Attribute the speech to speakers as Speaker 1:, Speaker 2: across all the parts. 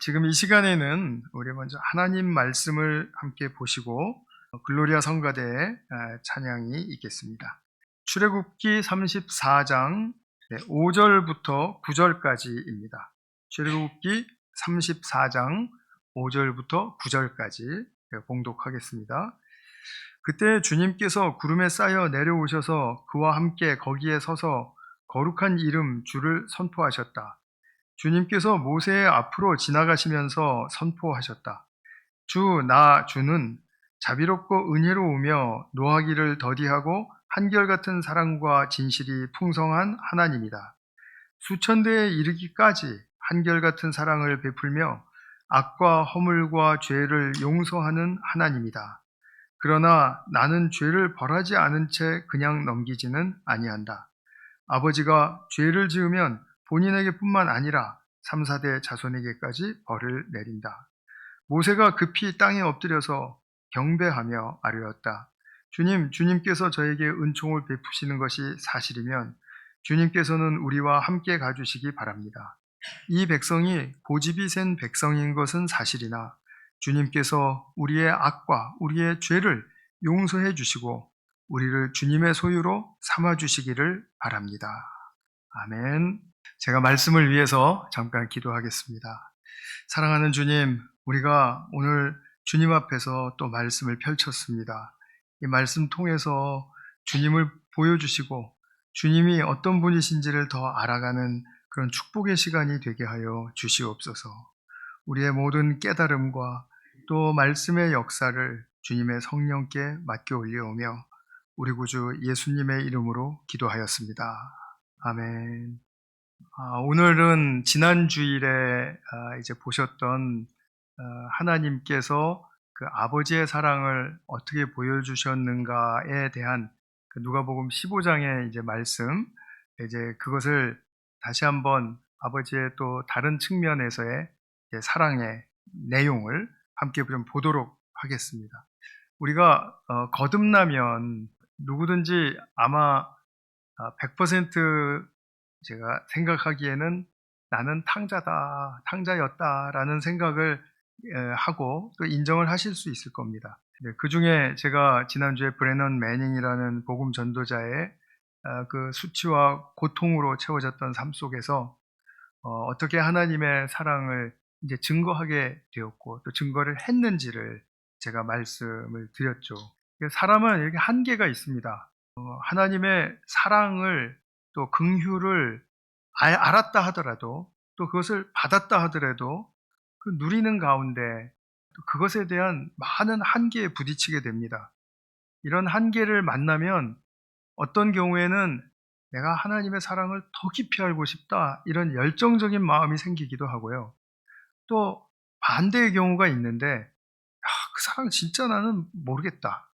Speaker 1: 지금 이 시간에는 우리 먼저 하나님 말씀을 함께 보시고 글로리아 성가대의 찬양이 있겠습니다. 출애굽기 34장 5절부터 9절까지입니다. 출애굽기 34장 5절부터 9절까지 봉독하겠습니다. 그때 주님께서 구름에 쌓여 내려오셔서 그와 함께 거기에 서서 거룩한 이름 주를 선포하셨다. 주님께서 모세의 앞으로 지나가시면서 선포하셨다. 주는 자비롭고 은혜로우며 노하기를 더디하고 한결같은 사랑과 진실이 풍성한 하나님이다. 수천대에 이르기까지 한결같은 사랑을 베풀며 악과 허물과 죄를 용서하는 하나님이다. 그러나 나는 죄를 벌하지 않은 채 그냥 넘기지는 아니한다. 아버지가 죄를 지으면 본인에게 뿐만 아니라 3, 4대 자손에게까지 벌을 내린다. 모세가 급히 땅에 엎드려서 경배하며 아뢰었다. 주님께서 저에게 은총을 베푸시는 것이 사실이면 주님께서는 우리와 함께 가주시기 바랍니다. 이 백성이 고집이 센 백성인 것은 사실이나 주님께서 우리의 악과 우리의 죄를 용서해 주시고 우리를 주님의 소유로 삼아 주시기를 바랍니다. 아멘. 제가 말씀을 위해서 잠깐 기도하겠습니다. 사랑하는 주님, 우리가 오늘 주님 앞에서 또 말씀을 펼쳤습니다. 이 말씀 통해서 주님을 보여주시고 주님이 어떤 분이신지를 더 알아가는 그런 축복의 시간이 되게 하여 주시옵소서. 우리의 모든 깨달음과 또 말씀의 역사를 주님의 성령께 맡겨 올려오며 우리 구주 예수님의 이름으로 기도하였습니다. 아멘. 오늘은 지난 주일에 이제 보셨던 하나님께서 그 아버지의 사랑을 어떻게 보여주셨는가에 대한 그 누가복음 15장의 이제 말씀, 이제 그것을 다시 한번 아버지의 또 다른 측면에서의 사랑의 내용을 함께 좀 보도록 하겠습니다. 우리가 거듭나면 누구든지 아마 100% 제가 생각하기에는 나는 탕자였다라는 생각을 하고 또 인정을 하실 수 있을 겁니다. 그 중에 제가 지난주에 브래넌 매닝이라는 복음 전도자의 그 수치와 고통으로 채워졌던 삶 속에서 어떻게 하나님의 사랑을 이제 증거하게 되었고 또 증거를 했는지를 제가 말씀을 드렸죠. 사람은 이렇게 한계가 있습니다. 하나님의 사랑을 또 긍휼을 알았다 하더라도 또 그것을 받았다 하더라도 그 누리는 가운데 또 그것에 대한 많은 한계에 부딪히게 됩니다. 이런 한계를 만나면 어떤 경우에는 내가 하나님의 사랑을 더 깊이 알고 싶다 이런 열정적인 마음이 생기기도 하고요. 또 반대의 경우가 있는데 그 사랑 진짜 나는 모르겠다.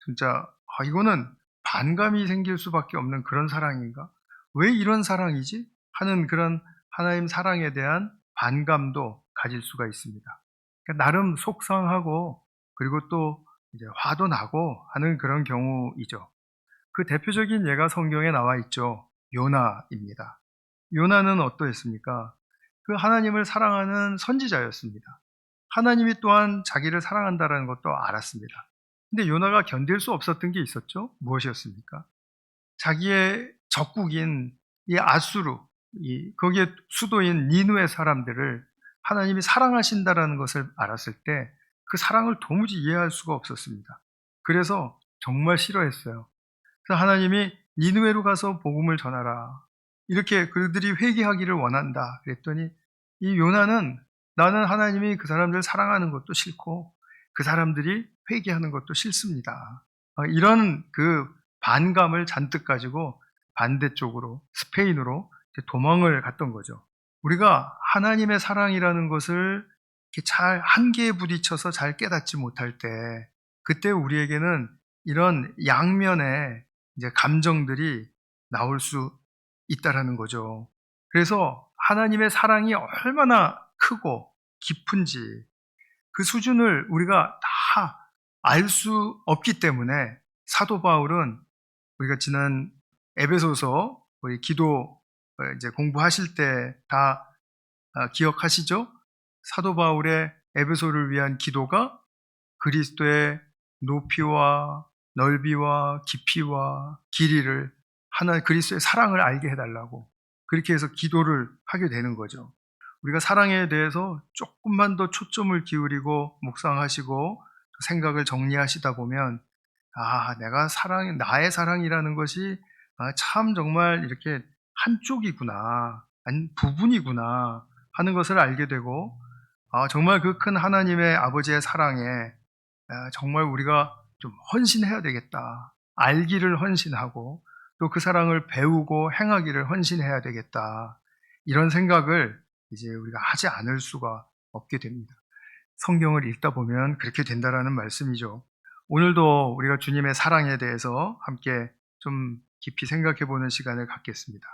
Speaker 1: 진짜 이거는 반감이 생길 수밖에 없는 그런 사랑인가? 왜 이런 사랑이지? 하는 그런 하나님 사랑에 대한 반감도 가질 수가 있습니다. 그러니까 나름 속상하고 그리고 또 이제 화도 나고 하는 그런 경우이죠. 그 대표적인 예가 성경에 나와 있죠. 요나입니다. 요나는 어떠했습니까? 그 하나님을 사랑하는 선지자였습니다. 하나님이 또한 자기를 사랑한다는 것도 알았습니다. 근데 요나가 견딜 수 없었던 게 있었죠? 무엇이었습니까? 자기의 적국인 이 아수르, 거기에 수도인 니누의 사람들을 하나님이 사랑하신다라는 것을 알았을 때 그 사랑을 도무지 이해할 수가 없었습니다. 그래서 정말 싫어했어요. 그래서 하나님이 니누에로 가서 복음을 전하라. 이렇게 그들이 회개하기를 원한다. 그랬더니 이 요나는 나는 하나님이 그 사람들을 사랑하는 것도 싫고 그 사람들이 회개하는 것도 싫습니다. 이런 그 반감을 잔뜩 가지고 반대쪽으로 스페인으로 도망을 갔던 거죠. 우리가 하나님의 사랑이라는 것을 이렇게 잘 한계에 부딪혀서 잘 깨닫지 못할 때 그때 우리에게는 이런 양면의 이제 감정들이 나올 수 있다라는 거죠. 그래서 하나님의 사랑이 얼마나 크고 깊은지 그 수준을 우리가 다 알 수 없기 때문에 사도 바울은 우리가 지난 에베소서 우리 기도 이제 공부하실 때 다 기억하시죠? 사도 바울의 에베소를 위한 기도가 그리스도의 높이와 넓이와 깊이와 길이를 그리스도의 사랑을 알게 해달라고 그렇게 해서 기도를 하게 되는 거죠. 우리가 사랑에 대해서 조금만 더 초점을 기울이고 묵상하시고 생각을 정리하시다 보면 내가 나의 사랑이라는 것이 참 정말 이렇게 한쪽이구나, 아니 부분이구나 하는 것을 알게 되고 정말 그 큰 하나님의 아버지의 사랑에 정말 우리가 좀 헌신해야 되겠다. 알기를 헌신하고 또 그 사랑을 배우고 행하기를 헌신해야 되겠다. 이런 생각을 이제 우리가 하지 않을 수가 없게 됩니다. 성경을 읽다 보면 그렇게 된다라는 말씀이죠. 오늘도 우리가 주님의 사랑에 대해서 함께 좀 깊이 생각해 보는 시간을 갖겠습니다.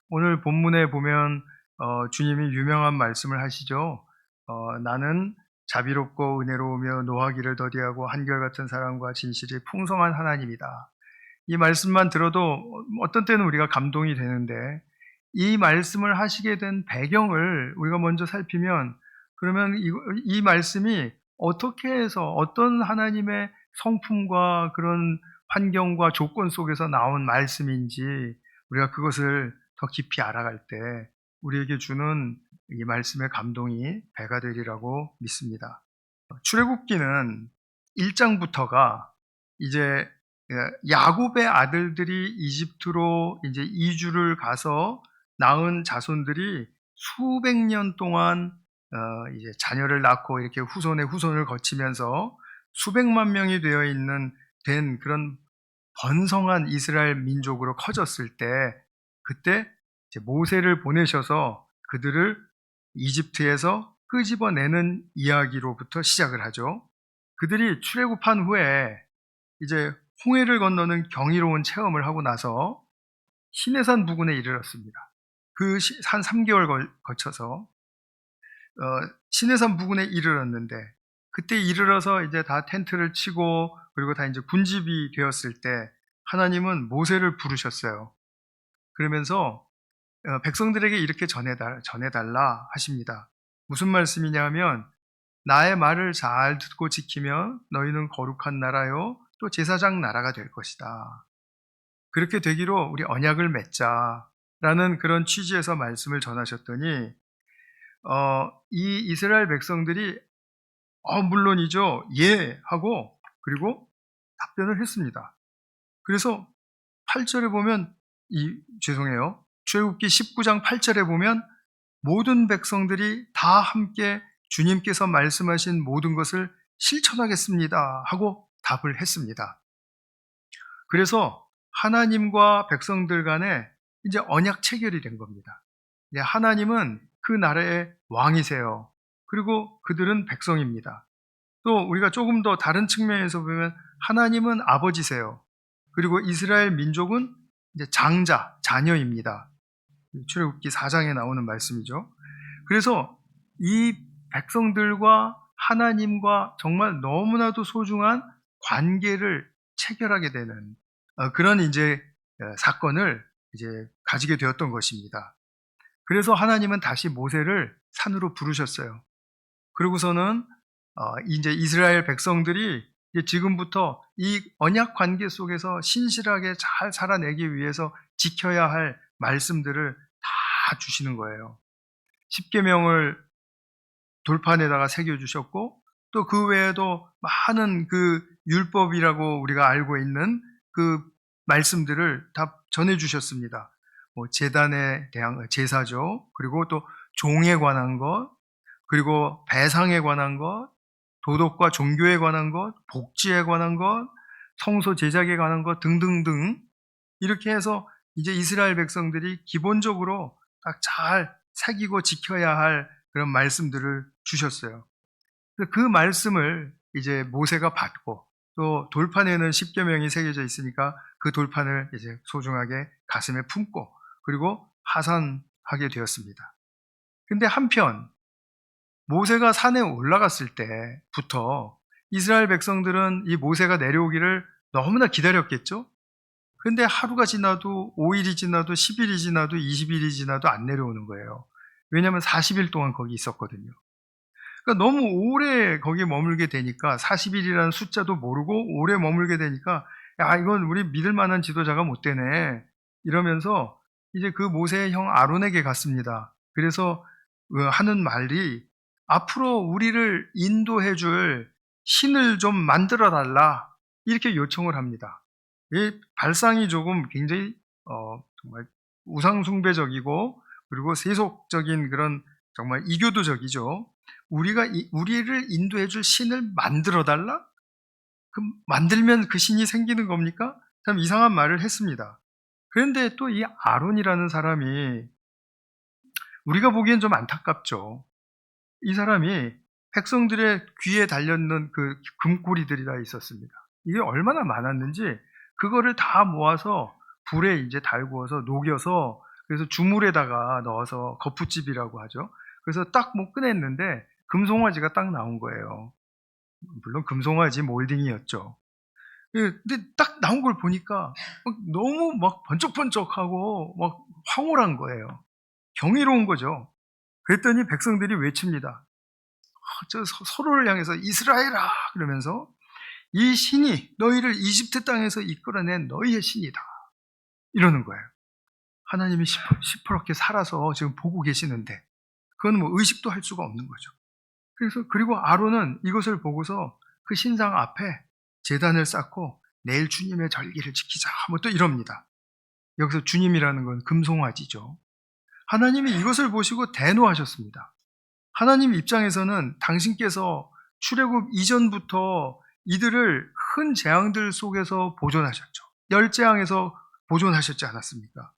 Speaker 1: 오늘 본문에 보면 주님이 유명한 말씀을 하시죠. 나는 자비롭고 은혜로우며 노하기를 더디하고 한결같은 사랑과 진실이 풍성한 하나님이다. 이 말씀만 들어도 어떤 때는 우리가 감동이 되는데 이 말씀을 하시게 된 배경을 우리가 먼저 살피면 그러면 이 말씀이 어떻게 해서 어떤 하나님의 성품과 그런 환경과 조건 속에서 나온 말씀인지 우리가 그것을 더 깊이 알아갈 때 우리에게 주는 이 말씀의 감동이 배가 되리라고 믿습니다. 출애굽기는 1장부터가 이제 야곱의 아들들이 이집트로 이제 이주를 가서 낳은 자손들이 수백 년 동안 이제 자녀를 낳고 이렇게 후손의 후손을 거치면서 수백만 명이 된 그런 번성한 이스라엘 민족으로 커졌을 때 그때 이제 모세를 보내셔서 그들을 이집트에서 끄집어내는 이야기로부터 시작을 하죠. 그들이 출애굽한 후에 이제 홍해를 건너는 경이로운 체험을 하고 나서 시내산 부근에 이르렀습니다. 그 한 3개월 거쳐서 시내산 부근에 이르렀는데 그때 이르러서 이제 다 텐트를 치고 그리고 다 이제 군집이 되었을 때 하나님은 모세를 부르셨어요. 그러면서 백성들에게 이렇게 전해달라 하십니다. 무슨 말씀이냐 하면 나의 말을 잘 듣고 지키면 너희는 거룩한 나라요 또 제사장 나라가 될 것이다. 그렇게 되기로 우리 언약을 맺자라는 그런 취지에서 말씀을 전하셨더니 이 이스라엘 백성들이 물론이죠. 예 하고 그리고 답변을 했습니다. 그래서 8절에 보면 출애굽기 19장 8절에 보면 모든 백성들이 다 함께 주님께서 말씀하신 모든 것을 실천하겠습니다 하고 답을 했습니다. 그래서 하나님과 백성들 간에 이제 언약 체결이 된 겁니다. 하나님은 그 나라의 왕이세요. 그리고 그들은 백성입니다. 또 우리가 조금 더 다른 측면에서 보면 하나님은 아버지세요. 그리고 이스라엘 민족은 이제 자녀입니다. 출애굽기 4장에 나오는 말씀이죠. 그래서 이 백성들과 하나님과 정말 너무나도 소중한 관계를 체결하게 되는 그런 이제 사건을 이제 가지게 되었던 것입니다. 그래서 하나님은 다시 모세를 산으로 부르셨어요. 그러고서는 이제 이스라엘 백성들이 이제 지금부터 이 언약 관계 속에서 신실하게 잘 살아내기 위해서 지켜야 할 말씀들을 다 주시는 거예요. 십계명을 돌판에다가 새겨주셨고 또 그 외에도 많은 그 율법이라고 우리가 알고 있는 그 말씀들을 다 전해주셨습니다. 제단에 대한 제사죠. 그리고 또 종에 관한 것, 그리고 배상에 관한 것, 도덕과 종교에 관한 것, 복지에 관한 것, 성소 제작에 관한 것 등등등 이렇게 해서 이제 이스라엘 백성들이 기본적으로 딱 잘 새기고 지켜야 할 그런 말씀들을 주셨어요. 그 말씀을 이제 모세가 받고 또 돌판에는 십계명이 새겨져 있으니까 그 돌판을 이제 소중하게 가슴에 품고 그리고 하산하게 되었습니다. 근데 한편 모세가 산에 올라갔을 때부터 이스라엘 백성들은 이 모세가 내려오기를 너무나 기다렸겠죠? 근데 하루가 지나도 5일이 지나도 10일이 지나도 20일이 지나도 안 내려오는 거예요. 왜냐하면 40일 동안 거기 있었거든요. 그러니까 너무 오래 거기에 머물게 되니까 40일이라는 숫자도 모르고 오래 머물게 되니까 '야 이건 우리 믿을 만한 지도자가 못 되네.' 이러면서 이제 그 모세의 형 아론에게 갔습니다. 그래서 하는 말이 "앞으로 우리를 인도해 줄 신을 좀 만들어 달라." 이렇게 요청을 합니다. 이 발상이 조금 굉장히 정말 우상 숭배적이고 그리고 세속적인 그런 정말 이교도적이죠. 우리를 인도해 줄 신을 만들어 달라? 그럼 만들면 그 신이 생기는 겁니까? 참 이상한 말을 했습니다. 그런데 또 이 아론이라는 사람이 우리가 보기엔 좀 안타깝죠. 이 사람이 백성들의 귀에 달렸는 그 금고리들이 다 있었습니다. 이게 얼마나 많았는지 그거를 다 모아서 불에 이제 달구어서 녹여서 그래서 주물에다가 넣어서 거푸집이라고 하죠. 그래서 딱 뭐 꺼냈는데 금송아지가 딱 나온 거예요. 물론 금송아지 몰딩이었죠. 예, 근데 딱 나온 걸 보니까 너무 막 번쩍번쩍하고 막 황홀한 거예요. 경이로운 거죠. 그랬더니 백성들이 외칩니다. 서로를 향해서 이스라엘아 그러면서 이 신이 너희를 이집트 땅에서 이끌어낸 너희의 신이다 이러는 거예요. 하나님이 시퍼렇게 살아서 지금 보고 계시는데 그건 뭐 의식도 할 수가 없는 거죠. 그리고 아론은 이것을 보고서 그 신상 앞에 제단을 쌓고 내일 주님의 절기를 지키자 뭐 또 이럽니다. 여기서 주님이라는 건 금송아지죠. 하나님이 이것을 보시고 대노하셨습니다. 하나님 입장에서는 당신께서 출애굽 이전부터 이들을 큰 재앙들 속에서 보존하셨죠. 열재앙에서 보존하셨지 않았습니까?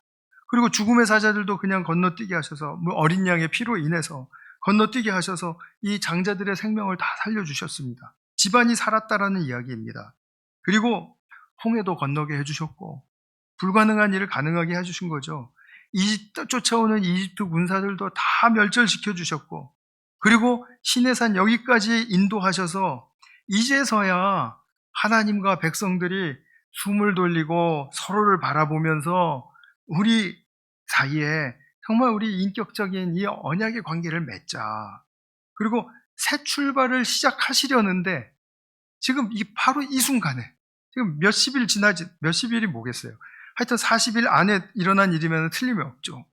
Speaker 1: 그리고 죽음의 사자들도 그냥 건너뛰게 하셔서 어린 양의 피로 인해서 건너뛰게 하셔서 이 장자들의 생명을 다 살려주셨습니다. 집안이 살았다라는 이야기입니다. 그리고 홍해도 건너게 해주셨고 불가능한 일을 가능하게 해주신 거죠. 쫓아오는 이집트 군사들도 다 멸절시켜 주셨고 그리고 시내산 여기까지 인도하셔서 이제서야 하나님과 백성들이 숨을 돌리고 서로를 바라보면서 우리 사이에 정말 우리 인격적인 이 언약의 관계를 맺자. 그리고 새 출발을 시작하시려는데 지금 바로 이 순간에 지금 몇십 일이 뭐겠어요. 하여튼 40일 안에 일어난 일이면 틀림이 없죠.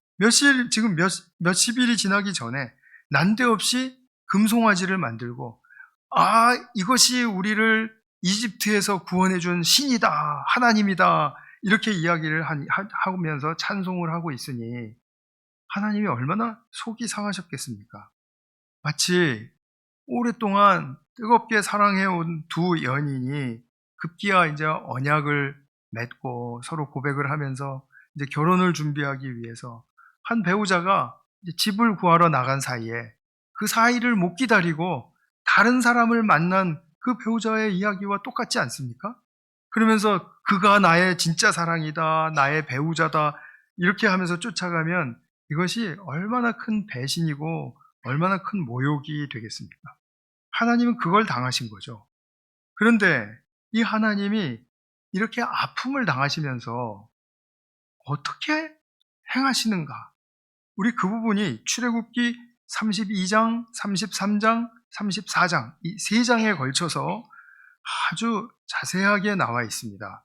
Speaker 1: 지금 몇십 일이 지나기 전에 난데없이 금송아지를 만들고 이것이 우리를 이집트에서 구원해준 신이다, 하나님이다 이렇게 이야기를 하면서 찬송을 하고 있으니 하나님이 얼마나 속이 상하셨겠습니까? 마치 오랫동안 뜨겁게 사랑해온 두 연인이 급기야 이제 언약을 맺고 서로 고백을 하면서 이제 결혼을 준비하기 위해서 한 배우자가 이제 집을 구하러 나간 사이에 그 사이를 못 기다리고 다른 사람을 만난 그 배우자의 이야기와 똑같지 않습니까? 그러면서 그가 나의 진짜 사랑이다, 나의 배우자다 이렇게 하면서 쫓아가면 이것이 얼마나 큰 배신이고 얼마나 큰 모욕이 되겠습니까? 하나님은 그걸 당하신 거죠. 그런데 이 하나님이 이렇게 아픔을 당하시면서 어떻게 행하시는가? 우리 그 부분이 출애굽기 32장, 33장, 34장 이 세 장에 걸쳐서 아주 자세하게 나와 있습니다.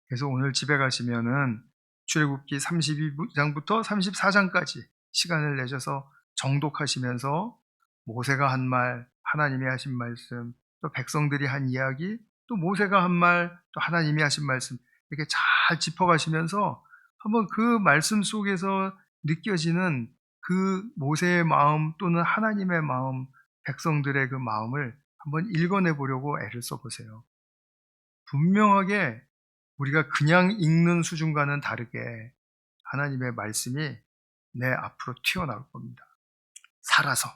Speaker 1: 그래서 오늘 집에 가시면은 출애굽기 32장부터 34장까지 시간을 내셔서 정독하시면서 모세가 한 말, 하나님이 하신 말씀, 또 백성들이 한 이야기, 또 모세가 한 말, 또 하나님이 하신 말씀 이렇게 잘 짚어가시면서 한번 그 말씀 속에서 느껴지는 그 모세의 마음 또는 하나님의 마음, 백성들의 그 마음을 한번 읽어내 보려고 애를 써보세요. 분명하게 우리가 그냥 읽는 수준과는 다르게 하나님의 말씀이 내 앞으로 튀어나올 겁니다. 살아서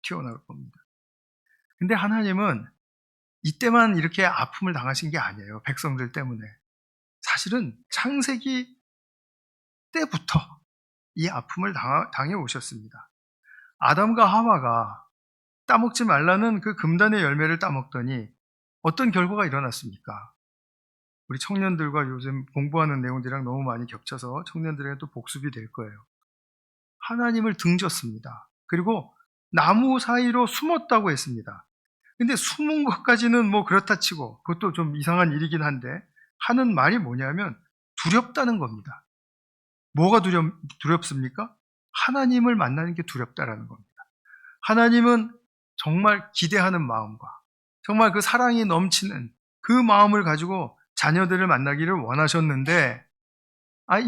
Speaker 1: 튀어나올 겁니다. 근데 하나님은 이때만 이렇게 아픔을 당하신 게 아니에요. 백성들 때문에. 사실은 창세기 때부터 이 아픔을 당해 오셨습니다. 아담과 하와가 따먹지 말라는 그 금단의 열매를 따먹더니 어떤 결과가 일어났습니까? 우리 청년들과 요즘 공부하는 내용들이랑 너무 많이 겹쳐서 청년들에게 또 복습이 될 거예요. 하나님을 등졌습니다. 그리고 나무 사이로 숨었다고 했습니다. 근데 숨은 것까지는 뭐 그렇다 치고 그것도 좀 이상한 일이긴 한데 하는 말이 뭐냐면 두렵다는 겁니다. 뭐가 두렵습니까? 하나님을 만나는 게 두렵다라는 겁니다. 하나님은 정말 기대하는 마음과 정말 그 사랑이 넘치는 그 마음을 가지고 자녀들을 만나기를 원하셨는데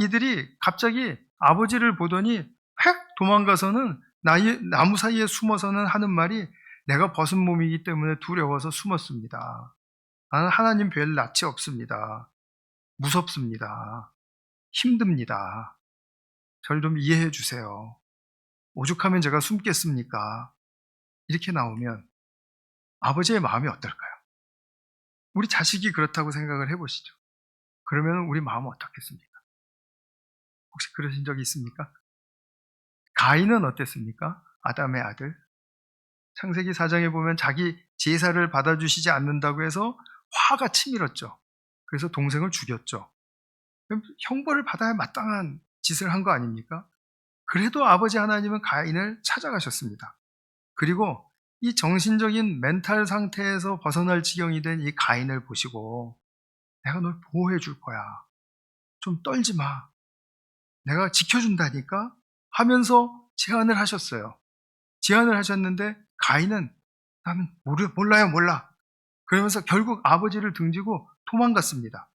Speaker 1: 이들이 갑자기 아버지를 보더니 획 도망가서는 나무 사이에 숨어서는 하는 말이 내가 벗은 몸이기 때문에 두려워서 숨었습니다. 나는 하나님 뵐 낯이 없습니다. 무섭습니다. 힘듭니다. 저를 좀 이해해 주세요. 오죽하면 제가 숨겠습니까? 이렇게 나오면 아버지의 마음이 어떨까요? 우리 자식이 그렇다고 생각을 해보시죠. 그러면 우리 마음은 어떻겠습니까? 혹시 그러신 적이 있습니까? 가인은 어땠습니까? 아담의 아들. 창세기 4장에 보면 자기 제사를 받아주시지 않는다고 해서 화가 치밀었죠. 그래서 동생을 죽였죠. 그럼 형벌을 받아야 마땅한 짓을 한 거 아닙니까? 그래도 아버지 하나님은 가인을 찾아가셨습니다. 그리고 이 정신적인 멘탈 상태에서 벗어날 지경이 된 이 가인을 보시고 내가 널 보호해 줄 거야. 좀 떨지 마. 내가 지켜준다니까? 하면서 제안을 하셨어요. 제안을 하셨는데 가인은 나는 몰라. 그러면서 결국 아버지를 등지고 도망갔습니다.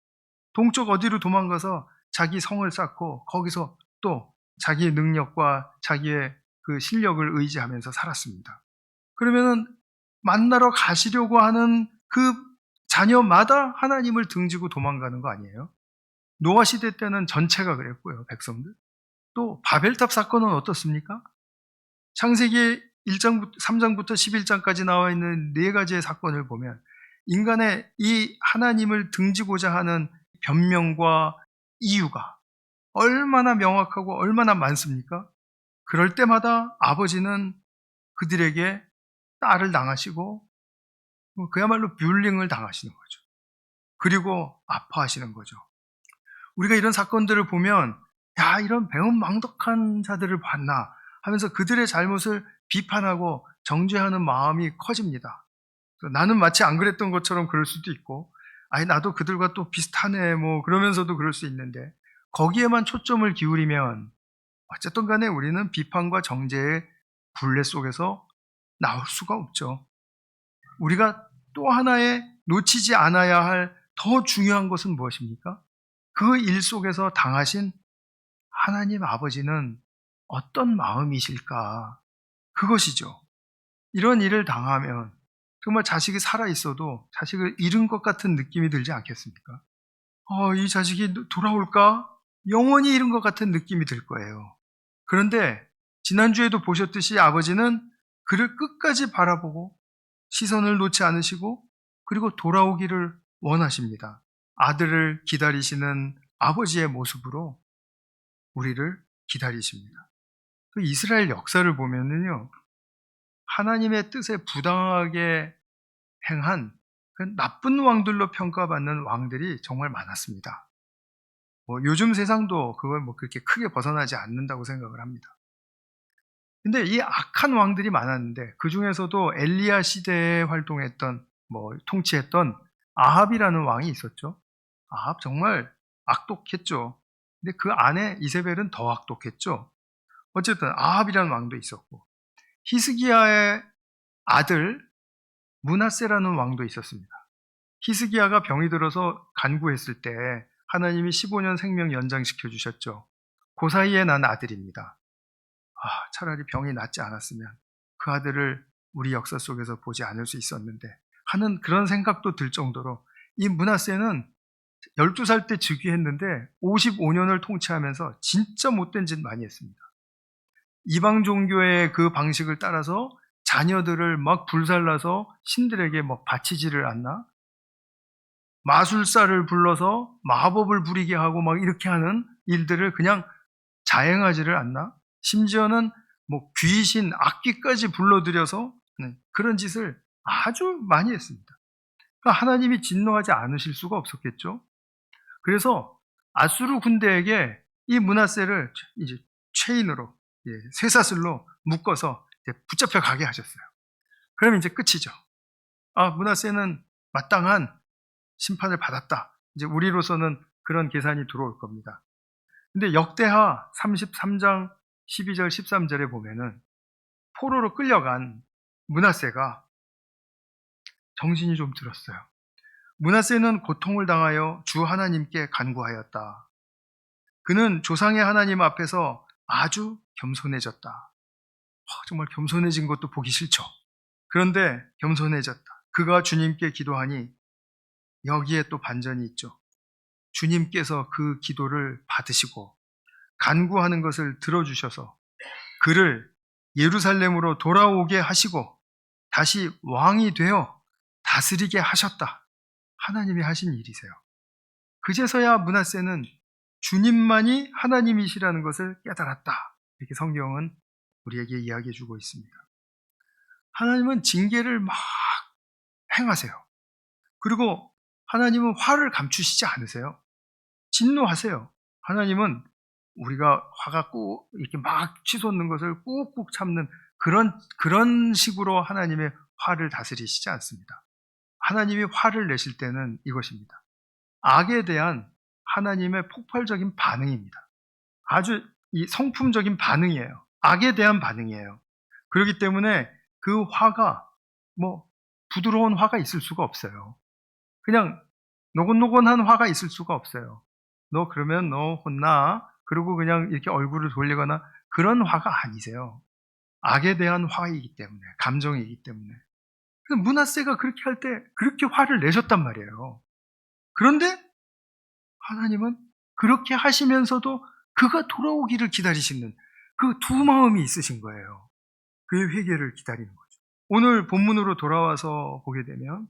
Speaker 1: 동쪽 어디로 도망가서 자기 성을 쌓고 거기서 또 자기의 능력과 자기의 그 실력을 의지하면서 살았습니다. 그러면은 만나러 가시려고 하는 그 자녀마다 하나님을 등지고 도망가는 거 아니에요? 노아 시대 때는 전체가 그랬고요, 백성들. 또 바벨탑 사건은 어떻습니까? 창세기 1장부터 3장부터 11장까지 나와 있는 네 가지의 사건을 보면 인간의 이 하나님을 등지고자 하는 변명과 이유가 얼마나 명확하고 얼마나 많습니까? 그럴 때마다 아버지는 그들에게 딸을 당하시고 그야말로 뷸링을 당하시는 거죠. 그리고 아파하시는 거죠. 우리가 이런 사건들을 보면 야, 이런 배은망덕한 자들을 봤나 하면서 그들의 잘못을 비판하고 정죄하는 마음이 커집니다. 나는 마치 안 그랬던 것처럼 그럴 수도 있고 나도 그들과 또 비슷하네 뭐 그러면서도 그럴 수 있는데 거기에만 초점을 기울이면 어쨌든 간에 우리는 비판과 정죄의 굴레 속에서 나올 수가 없죠. 우리가 또 하나의 놓치지 않아야 할 더 중요한 것은 무엇입니까? 그 일 속에서 당하신 하나님 아버지는 어떤 마음이실까? 그것이죠. 이런 일을 당하면 정말 자식이 살아있어도 자식을 잃은 것 같은 느낌이 들지 않겠습니까? 이 자식이 돌아올까? 영원히 잃은 것 같은 느낌이 들 거예요. 그런데 지난주에도 보셨듯이 아버지는 그를 끝까지 바라보고 시선을 놓지 않으시고 그리고 돌아오기를 원하십니다. 아들을 기다리시는 아버지의 모습으로 우리를 기다리십니다. 그 이스라엘 역사를 보면은요, 하나님의 뜻에 부당하게 행한 그 나쁜 왕들로 평가받는 왕들이 정말 많았습니다. 요즘 세상도 그걸 그렇게 크게 벗어나지 않는다고 생각을 합니다. 근데 이 악한 왕들이 많았는데 그 중에서도 엘리야 시대에 활동했던 통치했던 아합이라는 왕이 있었죠. 아합 정말 악독했죠. 근데 그 안에 이세벨은 더 악독했죠. 어쨌든 아합이라는 왕도 있었고 히스기야의 아들 므낫세라는 왕도 있었습니다. 히스기야가 병이 들어서 간구했을 때 하나님이 15년 생명 연장시켜 주셨죠. 그 사이에 난 아들입니다. 차라리 병이 낫지 않았으면 그 아들을 우리 역사 속에서 보지 않을 수 있었는데 하는 그런 생각도 들 정도로 이 므낫세는 12살 때 즉위했는데 55년을 통치하면서 진짜 못된 짓 많이 했습니다. 이방 종교의 그 방식을 따라서 자녀들을 막 불살라서 신들에게 바치지를 않나? 마술사를 불러서 마법을 부리게 하고 막 이렇게 하는 일들을 그냥 자행하지를 않나? 심지어는 귀신, 악귀까지 불러들여서 그런 짓을 아주 많이 했습니다. 그러니까 하나님이 진노하지 않으실 수가 없었겠죠. 그래서 아수르 군대에게 이 므낫세를 이제 체인으로 쇠사슬로 묶어서 이제 붙잡혀 가게 하셨어요. 그러면 이제 끝이죠. 아, 므낫세는 마땅한 심판을 받았다. 이제 우리로서는 그런 계산이 들어올 겁니다. 근데 역대하 33장 12절 13절에 보면은 포로로 끌려간 므낫세가 정신이 좀 들었어요. 므낫세는 고통을 당하여 주 하나님께 간구하였다. 그는 조상의 하나님 앞에서 아주 겸손해졌다. 정말 겸손해진 것도 보기 싫죠. 그런데 겸손해졌다. 그가 주님께 기도하니 여기에 또 반전이 있죠. 주님께서 그 기도를 받으시고 간구하는 것을 들어주셔서 그를 예루살렘으로 돌아오게 하시고 다시 왕이 되어 다스리게 하셨다. 하나님이 하신 일이세요. 그제서야 므낫세는 주님만이 하나님이시라는 것을 깨달았다. 이렇게 성경은 우리에게 이야기해 주고 있습니다. 하나님은 징계를 막 행하세요. 그리고 하나님은 화를 감추시지 않으세요. 진노하세요. 하나님은 우리가 화가 꾹 이렇게 막 치솟는 것을 꾹꾹 참는 그런 식으로 하나님의 화를 다스리시지 않습니다. 하나님이 화를 내실 때는 이것입니다. 악에 대한 하나님의 폭발적인 반응입니다. 아주 이 성품적인 반응이에요. 악에 대한 반응이에요. 그렇기 때문에 그 화가 뭐 부드러운 화가 있을 수가 없어요. 그냥 노곤노곤한 화가 있을 수가 없어요. 너 그러면 너 혼나. 그리고 그냥 이렇게 얼굴을 돌리거나 그런 화가 아니세요. 악에 대한 화이기 때문에, 감정이기 때문에. 그래서 므낫세가 그렇게 할 때 그렇게 화를 내셨단 말이에요. 그런데 하나님은 그렇게 하시면서도 그가 돌아오기를 기다리시는 그 두 마음이 있으신 거예요. 그의 회개를 기다리는 거죠. 오늘 본문으로 돌아와서 보게 되면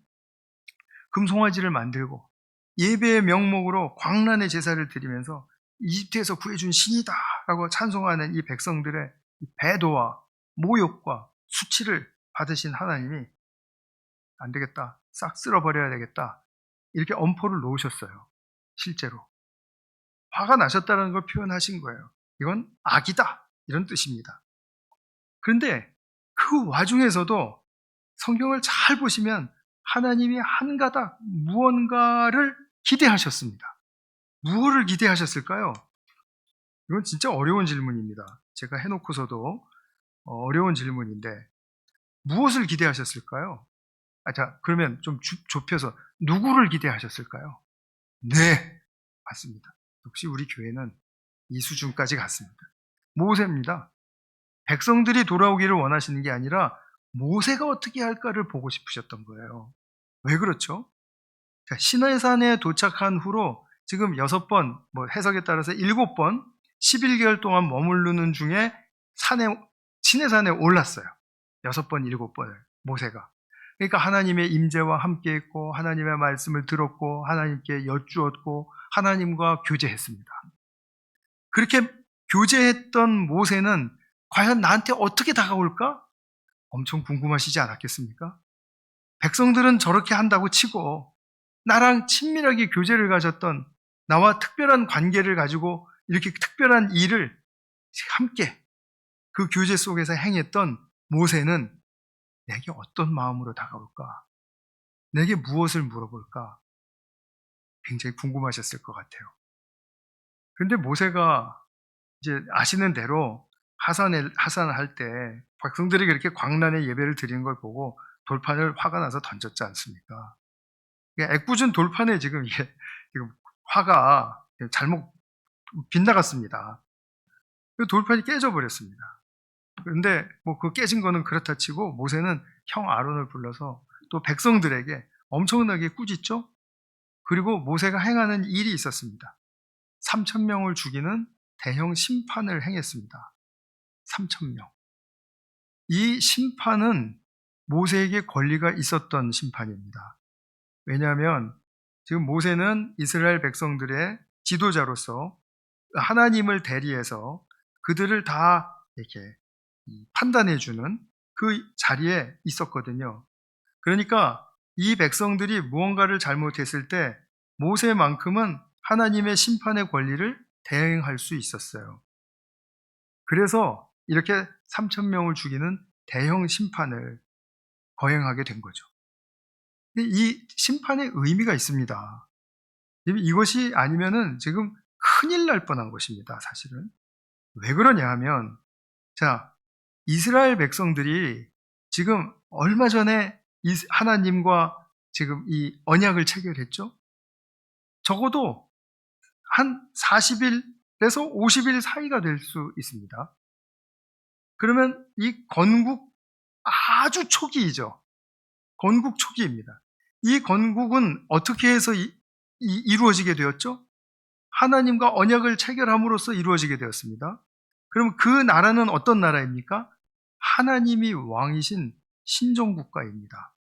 Speaker 1: 금송아지를 만들고 예배의 명목으로 광란의 제사를 드리면서 이집트에서 구해준 신이다 라고 찬송하는 이 백성들의 배도와 모욕과 수치를 받으신 하나님이 안 되겠다, 싹 쓸어버려야 되겠다, 이렇게 엄포를 놓으셨어요. 실제로 화가 나셨다는 걸 표현하신 거예요. 이건 악이다 이런 뜻입니다. 그런데 그 와중에서도 성경을 잘 보시면 하나님이 한 가닥 무언가를 기대하셨습니다. 무엇을 기대하셨을까요? 이건 진짜 어려운 질문입니다. 제가 해놓고서도 어려운 질문인데 무엇을 기대하셨을까요? 자, 그러면 좀 좁혀서 누구를 기대하셨을까요? 네, 맞습니다. 역시 우리 교회는 이 수준까지 갔습니다. 모세입니다. 백성들이 돌아오기를 원하시는 게 아니라 모세가 어떻게 할까를 보고 싶으셨던 거예요. 왜 그렇죠? 자, 시내산에 도착한 후로 지금 6번, 해석에 따라서 7번, 11개월 동안 머무르는 중에 시내산에 올랐어요. 6번, 7번을 모세가. 그러니까 하나님의 임재와 함께 했고 하나님의 말씀을 들었고 하나님께 여쭈었고 하나님과 교제했습니다. 그렇게 교제했던 모세는 과연 나한테 어떻게 다가올까? 엄청 궁금하시지 않았겠습니까? 백성들은 저렇게 한다고 치고 나랑 친밀하게 교제를 가졌던, 나와 특별한 관계를 가지고 이렇게 특별한 일을 함께 그 교제 속에서 행했던 모세는 내게 어떤 마음으로 다가올까? 내게 무엇을 물어볼까? 굉장히 궁금하셨을 것 같아요. 그런데 모세가 이제 아시는 대로 하산할 때 백성들이 그렇게 광란의 예배를 드리는 걸 보고 돌판을 화가 나서 던졌지 않습니까? 애꿎은 돌판에 지금 화가 잘못 빗나갔습니다. 돌판이 깨져버렸습니다. 그런데 그 깨진 거는 그렇다 치고 모세는 형 아론을 불러서 또 백성들에게 엄청나게 꾸짖죠. 그리고 모세가 행하는 일이 있었습니다. 3,000명을 죽이는 대형 심판을 행했습니다. 3,000명. 이 심판은 모세에게 권리가 있었던 심판입니다. 왜냐하면 지금 모세는 이스라엘 백성들의 지도자로서 하나님을 대리해서 그들을 다 이렇게 판단해주는 그 자리에 있었거든요. 그러니까 이 백성들이 무언가를 잘못했을 때 모세만큼은 하나님의 심판의 권리를 대행할 수 있었어요. 그래서 이렇게 3,000명을 죽이는 대형 심판을 거행하게 된 거죠. 이 심판의 의미가 있습니다. 이것이 아니면은 지금 큰일 날 뻔한 것입니다, 사실은. 왜 그러냐 하면, 자, 이스라엘 백성들이 지금 얼마 전에 하나님과 지금 이 언약을 체결했죠? 적어도 한 40일에서 50일 사이가 될 수 있습니다. 그러면 이 건국 아주 초기이죠. 건국 초기입니다. 이 건국은 어떻게 해서 이루어지게 되었죠? 하나님과 언약을 체결함으로써 이루어지게 되었습니다. 그럼 그 나라는 어떤 나라입니까? 하나님이 왕이신 신정국가입니다.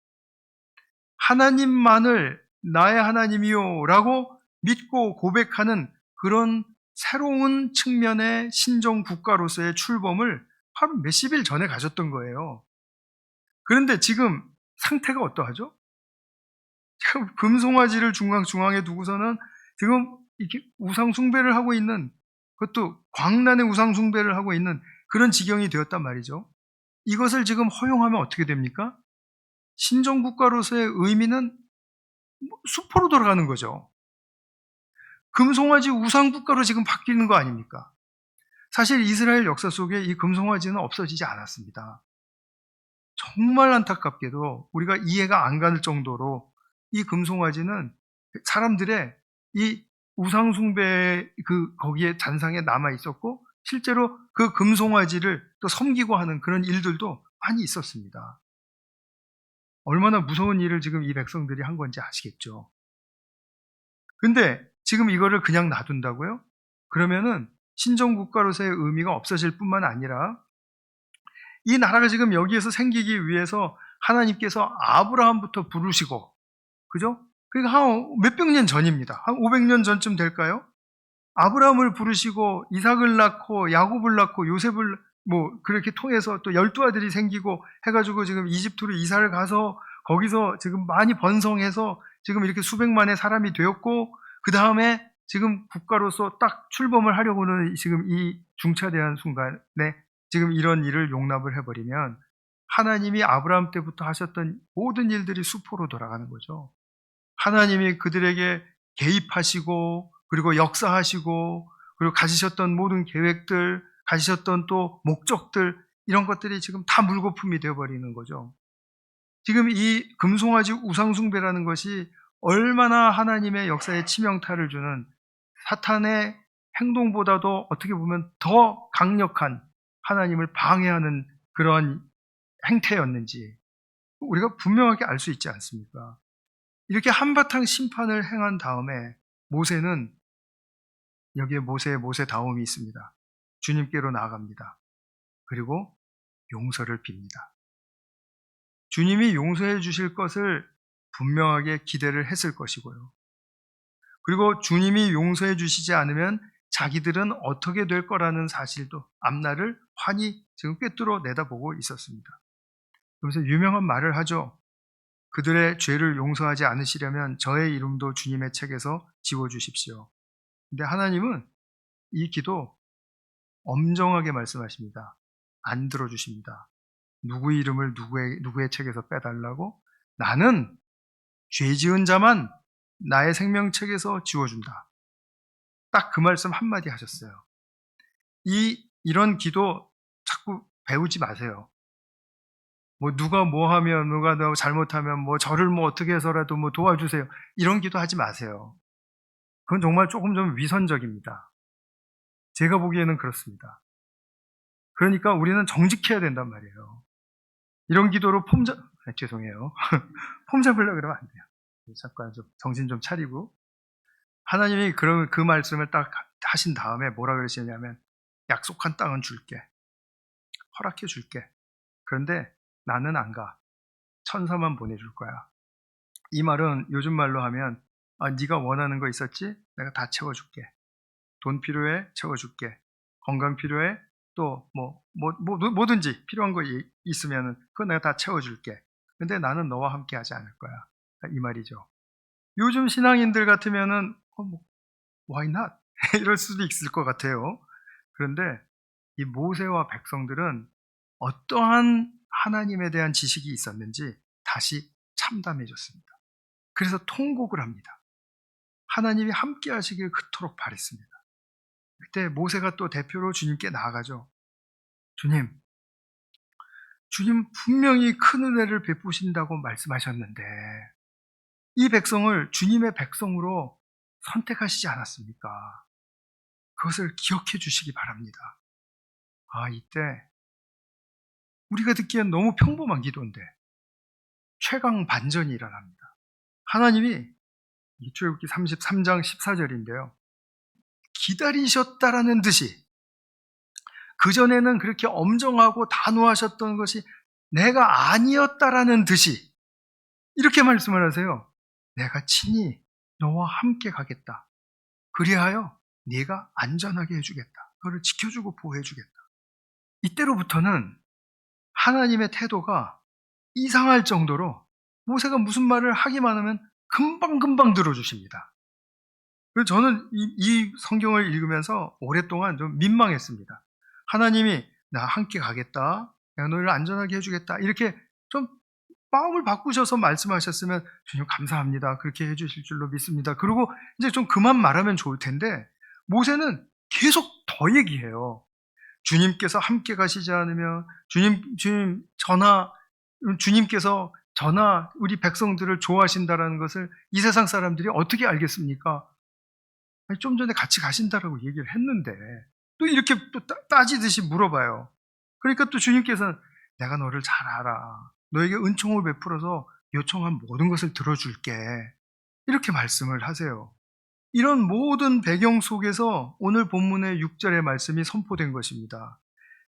Speaker 1: 하나님만을 나의 하나님이요 라고 믿고 고백하는 그런 새로운 측면의 신정국가로서의 출범을 바로 몇십 일 전에 가졌던 거예요. 그런데 지금 상태가 어떠하죠? 지금 금송아지를 중앙에 두고서는 지금 이렇게 우상숭배를 하고 있는, 그것도 광란의 우상숭배를 하고 있는 그런 지경이 되었단 말이죠. 이것을 지금 허용하면 어떻게 됩니까? 신정국가로서의 의미는 수포로 돌아가는 거죠. 금송아지 우상국가로 지금 바뀌는 거 아닙니까? 사실 이스라엘 역사 속에 이 금송아지는 없어지지 않았습니다. 정말 안타깝게도 우리가 이해가 안 가는 정도로 이 금송아지는 사람들의 이 우상숭배 거기에 잔상에 남아 있었고, 실제로 그 금송아지를 또 섬기고 하는 그런 일들도 많이 있었습니다. 얼마나 무서운 일을 지금 이 백성들이 한 건지 아시겠죠? 근데 지금 이거를 그냥 놔둔다고요? 그러면은 신정국가로서의 의미가 없어질 뿐만 아니라 이 나라가 지금 여기에서 생기기 위해서 하나님께서 아브라함부터 부르시고, 그죠? 그러니까 한 몇백 년 전입니다. 한 500년 전쯤 될까요? 아브라함을 부르시고 이삭을 낳고 야곱을 낳고 요셉을 그렇게 통해서 또 12아들이 생기고 해가지고 지금 이집트로 이사를 가서 거기서 지금 많이 번성해서 지금 이렇게 수백만의 사람이 되었고, 그 다음에 지금 국가로서 딱 출범을 하려고는 지금 이 중차대한 순간에 지금 이런 일을 용납을 해버리면 하나님이 아브라함 때부터 하셨던 모든 일들이 수포로 돌아가는 거죠. 하나님이 그들에게 개입하시고 그리고 역사하시고 그리고 가지셨던 모든 계획들, 가지셨던 또 목적들, 이런 것들이 지금 다 물거품이 되어버리는 거죠. 지금 이 금송아지 우상숭배라는 것이 얼마나 하나님의 역사에 치명타를 주는 사탄의 행동보다도 어떻게 보면 더 강력한 하나님을 방해하는 그런 행태였는지 우리가 분명하게 알 수 있지 않습니까? 이렇게 한바탕 심판을 행한 다음에 모세는, 여기에 모세다움이 있습니다. 주님께로 나아갑니다. 그리고 용서를 빕니다. 주님이 용서해 주실 것을 분명하게 기대를 했을 것이고요. 그리고 주님이 용서해 주시지 않으면 자기들은 어떻게 될 거라는 사실도 앞날을 환히 지금 꿰뚫어 내다보고 있었습니다. 그래서 유명한 말을 하죠. 그들의 죄를 용서하지 않으시려면 저의 이름도 주님의 책에서 지워주십시오. 근데 하나님은 이 기도 엄정하게 말씀하십니다. 안 들어주십니다. 누구의 이름을 누구의 책에서 빼달라고? 나는 죄 지은 자만 나의 생명책에서 지워준다. 딱 그 말씀 한마디 하셨어요. 이런 기도 자꾸 배우지 마세요. 누가 하면, 누가 잘못하면, 저를 어떻게 해서라도 도와주세요. 이런 기도 하지 마세요. 그건 정말 조금 좀 위선적입니다. 제가 보기에는 그렇습니다. 그러니까 우리는 정직해야 된단 말이에요. 이런 기도로 죄송해요. 폼 잡으려고 그러면 안 돼요. 잠깐 좀 정신 좀 차리고. 하나님이 그 말씀을 딱 하신 다음에 뭐라 그러시냐면, 약속한 땅은 줄게. 허락해 줄게. 그런데 나는 안 가. 천사만 보내줄 거야. 이 말은 요즘 말로 하면, 네가 원하는 거 있었지? 내가 다 채워줄게. 돈 필요해? 채워줄게. 건강 필요해? 또 뭐든지 필요한 거 있으면 그거 내가 다 채워줄게. 근데 나는 너와 함께 하지 않을 거야. 이 말이죠. 요즘 신앙인들 같으면은 why not? 이럴 수도 있을 것 같아요. 그런데 이 모세와 백성들은 어떠한 하나님에 대한 지식이 있었는지 다시 참담해졌습니다. 그래서 통곡을 합니다. 하나님이 함께 하시길 그토록 바랬습니다. 그때 모세가 또 대표로 주님께 나아가죠. 주님 분명히 큰 은혜를 베푸신다고 말씀하셨는데 이 백성을 주님의 백성으로 선택하시지 않았습니까? 그것을 기억해 주시기 바랍니다. 이때 우리가 듣기엔 너무 평범한 기도인데 최강 반전이 일어납니다. 하나님이 출애굽기 33장 14절인데요. 기다리셨다라는 듯이 그전에는 그렇게 엄정하고 단호하셨던 것이 내가 아니었다라는 듯이 이렇게 말씀을 하세요. 내가 친히 너와 함께 가겠다. 그리하여 네가 안전하게 해주겠다. 너를 지켜주고 보호해주겠다. 이때로부터는 하나님의 태도가 이상할 정도로 모세가 무슨 말을 하기만 하면 금방금방 들어주십니다. 그래서 저는 이 성경을 읽으면서 오랫동안 좀 민망했습니다. 하나님이 나 함께 가겠다. 내가 너를 안전하게 해주겠다. 이렇게 좀 마음을 바꾸셔서 말씀하셨으면 주님 감사합니다. 그렇게 해주실 줄로 믿습니다. 그리고 이제 좀 그만 말하면 좋을 텐데 모세는 계속 더 얘기해요. 주님께서 함께 가시지 않으면 주님께서 저나 우리 백성들을 좋아하신다라는 것을 이 세상 사람들이 어떻게 알겠습니까? 좀 전에 같이 가신다라고 얘기를 했는데 또 이렇게 또 따지듯이 물어봐요. 그러니까 또 주님께서는 내가 너를 잘 알아. 너에게 은총을 베풀어서 요청한 모든 것을 들어줄게. 이렇게 말씀을 하세요. 이런 모든 배경 속에서 오늘 본문의 6절의 말씀이 선포된 것입니다.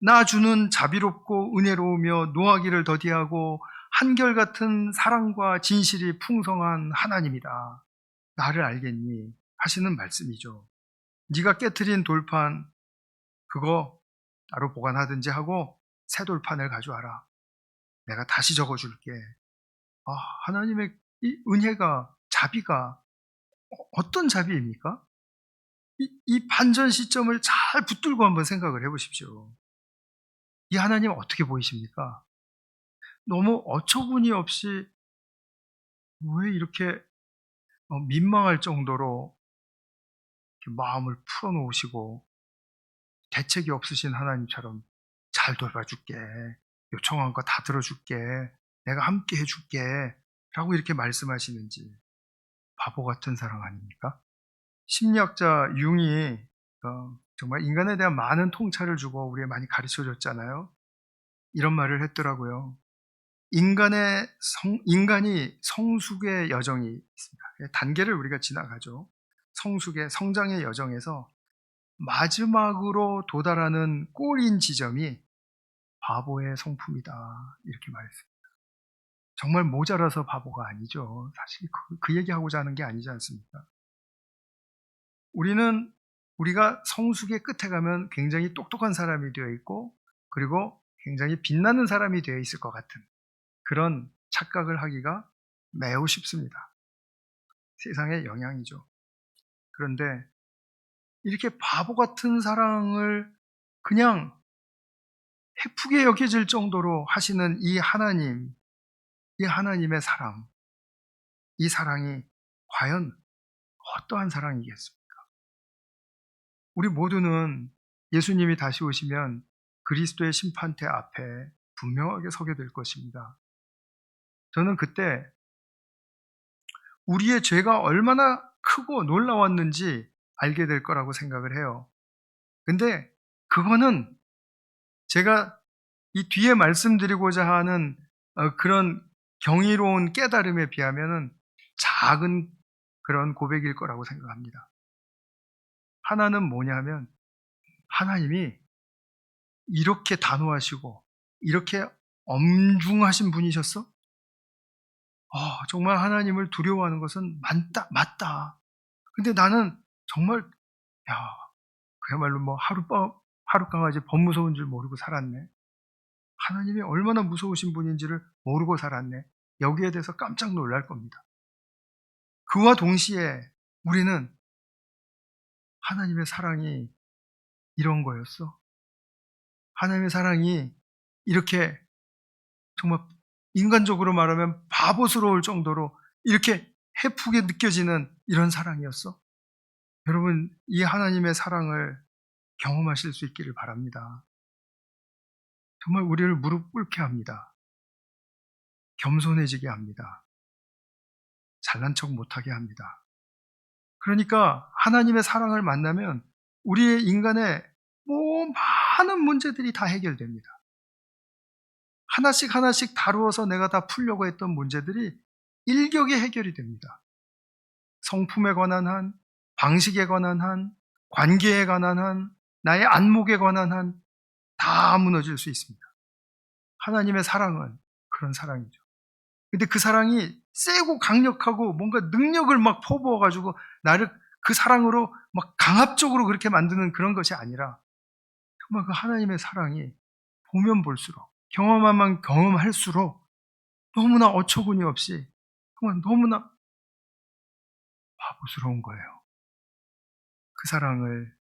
Speaker 1: 나 주는 자비롭고 은혜로우며 노하기를 더디하고 한결같은 사랑과 진실이 풍성한 하나님이다. 나를 알겠니? 하시는 말씀이죠. 네가 깨트린 돌판 그거 따로 보관하든지 하고 새 돌판을 가져와라. 내가 다시 적어줄게. 하나님의 이 은혜가 자비가 어떤 자비입니까? 이 반전 시점을 잘 붙들고 한번 생각을 해보십시오. 이 하나님 어떻게 보이십니까? 너무 어처구니 없이 왜 이렇게 민망할 정도로 이렇게 마음을 풀어놓으시고 대책이 없으신 하나님처럼 잘 돌봐줄게. 요청한 거 다 들어줄게. 내가 함께 해줄게. 라고 이렇게 말씀하시는지 바보 같은 사랑 아닙니까? 심리학자 융이 정말 인간에 대한 많은 통찰을 주고 우리에 많이 가르쳐 줬잖아요. 이런 말을 했더라고요. 인간이 성숙의 여정이 있습니다. 단계를 우리가 지나가죠. 성장의 여정에서 마지막으로 도달하는 골인 지점이 바보의 성품이다. 이렇게 말했습니다. 정말 모자라서 바보가 아니죠. 사실 그 얘기하고자 하는 게 아니지 않습니까? 우리가 성숙의 끝에 가면 굉장히 똑똑한 사람이 되어 있고 그리고 굉장히 빛나는 사람이 되어 있을 것 같은 그런 착각을 하기가 매우 쉽습니다. 세상의 영향이죠. 그런데 이렇게 바보 같은 사랑을 그냥 해프게 여겨질 정도로 하시는 이 하나님의 사랑, 이 사랑이 과연 어떠한 사랑이겠습니까? 우리 모두는 예수님이 다시 오시면 그리스도의 심판대 앞에 분명하게 서게 될 것입니다. 저는 그때 우리의 죄가 얼마나 크고 놀라웠는지 알게 될 거라고 생각을 해요. 근데 그거는 제가 이 뒤에 말씀드리고자 하는 그런 경이로운 깨달음에 비하면 작은 그런 고백일 거라고 생각합니다. 하나는 뭐냐면 하나님이 이렇게 단호하시고 이렇게 엄중하신 분이셨어? 정말 하나님을 두려워하는 것은 맞다. 근데 나는 정말 그야말로 뭐 하룻강아지 범무서운 줄 모르고 살았네. 하나님이 얼마나 무서우신 분인지를 모르고 살았네. 여기에 대해서 깜짝 놀랄 겁니다. 그와 동시에 우리는 하나님의 사랑이 이런 거였어? 하나님의 사랑이 이렇게 정말 인간적으로 말하면 바보스러울 정도로 이렇게 해프게 느껴지는 이런 사랑이었어? 여러분, 이 하나님의 사랑을 경험하실 수 있기를 바랍니다. 정말 우리를 무릎 꿇게 합니다. 겸손해지게 합니다. 잘난 척 못하게 합니다. 그러니까 하나님의 사랑을 만나면 우리의 인간의 많은 문제들이 다 해결됩니다. 하나씩 하나씩 다루어서 내가 다 풀려고 했던 문제들이 일격에 해결이 됩니다. 성품에 관한 한, 방식에 관한 한, 관계에 관한 한, 나의 안목에 관한 한, 다 무너질 수 있습니다. 하나님의 사랑은 그런 사랑이죠. 근데 그 사랑이 세고 강력하고 뭔가 능력을 막 퍼부어가지고 나를 그 사랑으로 막 강압적으로 그렇게 만드는 그런 것이 아니라 정말 그 하나님의 사랑이 보면 볼수록 경험하면 경험할수록 너무나 어처구니 없이 정말 너무나 바보스러운 거예요. 그 사랑을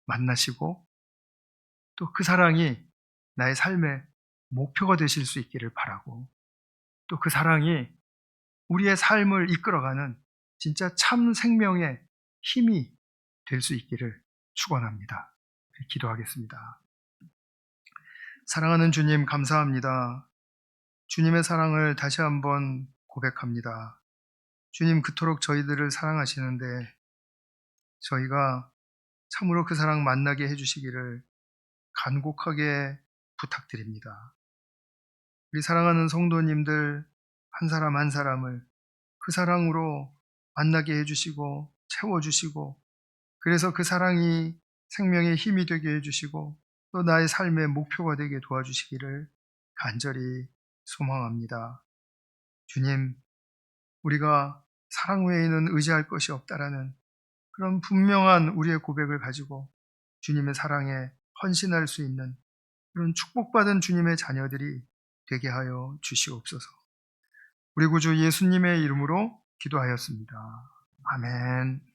Speaker 1: 만나시고 또 그 사랑이 나의 삶의 목표가 되실 수 있기를 바라고 또 그 사랑이 우리의 삶을 이끌어가는 진짜 참 생명의 힘이 될 수 있기를 축원합니다. 기도하겠습니다. 사랑하는 주님 감사합니다. 주님의 사랑을 다시 한번 고백합니다. 주님 그토록 저희들을 사랑하시는데 저희가 참으로 그 사랑 만나게 해주시기를 간곡하게 부탁드립니다. 우리 사랑하는 성도님들 한 사람 한 사람을 그 사랑으로 만나게 해주시고 채워주시고 그래서 그 사랑이 생명의 힘이 되게 해주시고 또 나의 삶의 목표가 되게 도와주시기를 간절히 소망합니다. 주님, 우리가 사랑 외에는 의지할 것이 없다라는 그런 분명한 우리의 고백을 가지고 주님의 사랑에 헌신할 수 있는 그런 축복받은 주님의 자녀들이 되게 하여 주시옵소서. 우리 구주 예수님의 이름으로 기도하였습니다. 아멘.